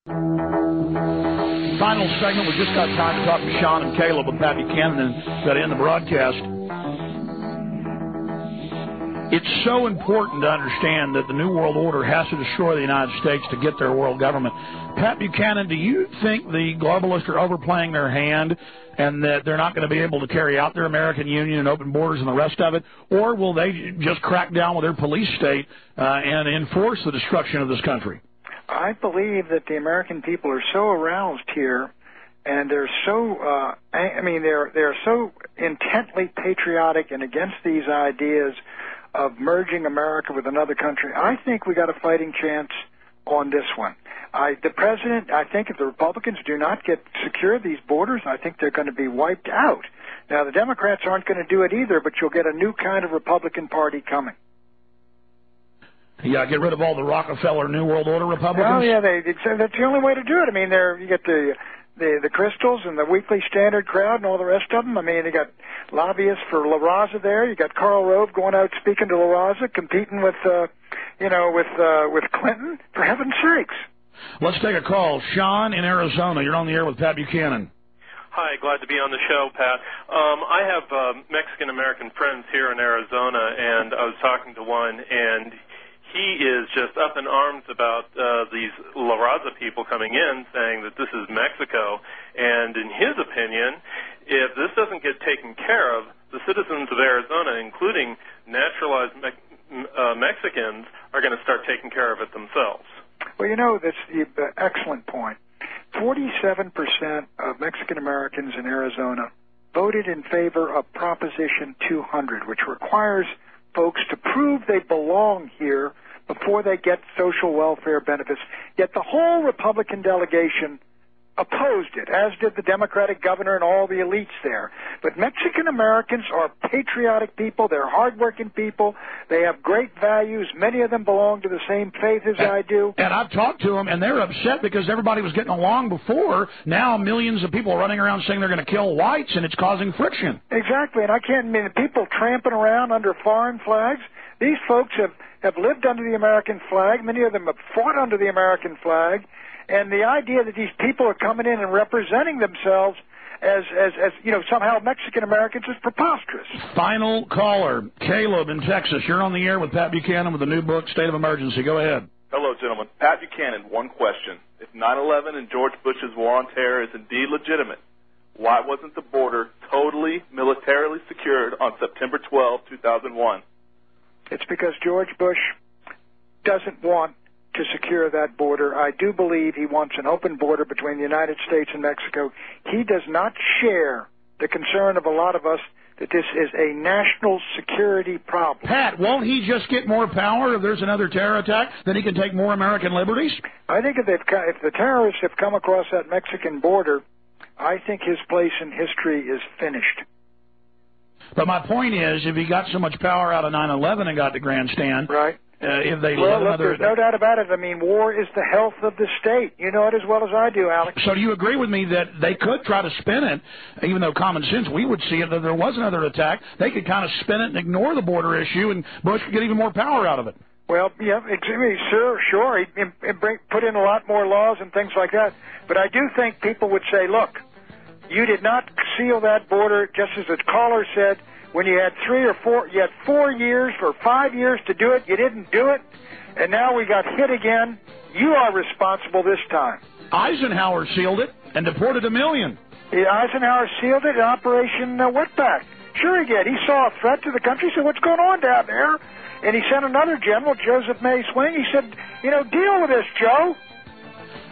Final segment. We just got time to talk to Sean and Caleb with Pat Buchanan and got to end the broadcast. It's so important to understand that the New World Order has to destroy the United States to get their world government. Pat Buchanan, do you think the globalists are overplaying their hand and that they're not going to be able to carry out their American Union and open borders and the rest of it? Or will they just crack down with their police state and enforce the destruction of this country? I believe that the American people are so aroused here, and they're so, they're so intently patriotic and against these ideas of merging America with another country. I think we got a fighting chance on this one. The president, I think if the Republicans do not secure these borders, I think they're going to be wiped out. Now, the Democrats aren't going to do it either, but you'll get a new kind of Republican Party coming. Yeah, get rid of all the Rockefeller New World Order Republicans? Well, yeah, that's the only way to do it. I mean, you get the Crystals and the Weekly Standard crowd and all the rest of them. I mean, you got lobbyists for La Raza there. You got Karl Rove going out speaking to La Raza, competing with Clinton. For heaven's sakes! Let's take a call. Sean in Arizona. You're on the air with Pat Buchanan. Hi, glad to be on the show, Pat. I have Mexican-American friends here in Arizona, and I was talking to one, and he is just up in arms about these La Raza people coming in saying that this is Mexico. And in his opinion, if this doesn't get taken care of, the citizens of Arizona, including naturalized Mexicans, are going to start taking care of it themselves. Well, that's an excellent point. 47% of Mexican Americans in Arizona voted in favor of Proposition 200, which requires folks to prove they belong here before they get social welfare benefits. Yet the whole Republican delegation opposed it, as did the Democratic governor and all the elites there. But Mexican Americans are patriotic people. They're hardworking people. They have great values. Many of them belong to the same faith as I do. And I've talked to them, and they're upset because everybody was getting along before. Now millions of people are running around saying they're going to kill whites, and it's causing friction. Exactly, and I can't mean people tramping around under foreign flags. These folks have lived under the American flag. Many of them have fought under the American flag. And the idea that these people are coming in and representing themselves as somehow Mexican Americans is preposterous. Final caller, Caleb in Texas. You're on the air with Pat Buchanan with the new book, State of Emergency. Go ahead. Hello, gentlemen. Pat Buchanan, one question. If 9/11 and George Bush's war on terror is indeed legitimate, why wasn't the border totally militarily secured on September 12, 2001? It's because George Bush doesn't want to secure that border. I do believe he wants an open border between the United States and Mexico. He does not share the concern of a lot of us that this is a national security problem. Pat, won't he just get more power if there's another terror attack? Then he can take more American liberties? I think if the terrorists have come across that Mexican border, I think his place in history is finished. But my point is, if he got so much power out of 9/11 and got the grandstand, right? If they there's no doubt about it. I mean, war is the health of the state. You know it as well as I do, Alex. So do you agree with me that they could try to spin it, even though common sense, we would see it, that there was another attack, they could kind of spin it and ignore the border issue, and Bush could get even more power out of it? Well, yeah, sure. He'd put in a lot more laws and things like that. But I do think people would say, look, you did not seal that border, just as the caller said, when you had 4 years or 5 years to do it, you didn't do it, and now we got hit again. You are responsible this time. Eisenhower sealed it and deported 1 million. Yeah, Eisenhower sealed it in Operation Wetback. Sure he did. He saw a threat to the country. He said, what's going on down there? And he sent another general, Joseph May Swing. He said, deal with this, Joe.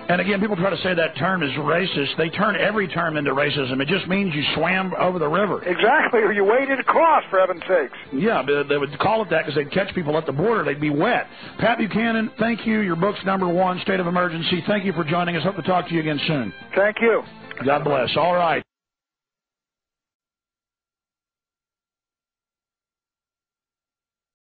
And again, people try to say that term is racist. They turn every term into racism. It just means you swam over the river. Exactly, or you waded across, for heaven's sakes. Yeah, but they would call it that because they'd catch people at the border. They'd be wet. Pat Buchanan, thank you. Your book's #1, State of Emergency. Thank you for joining us. Hope to talk to you again soon. Thank you. God bless. All right.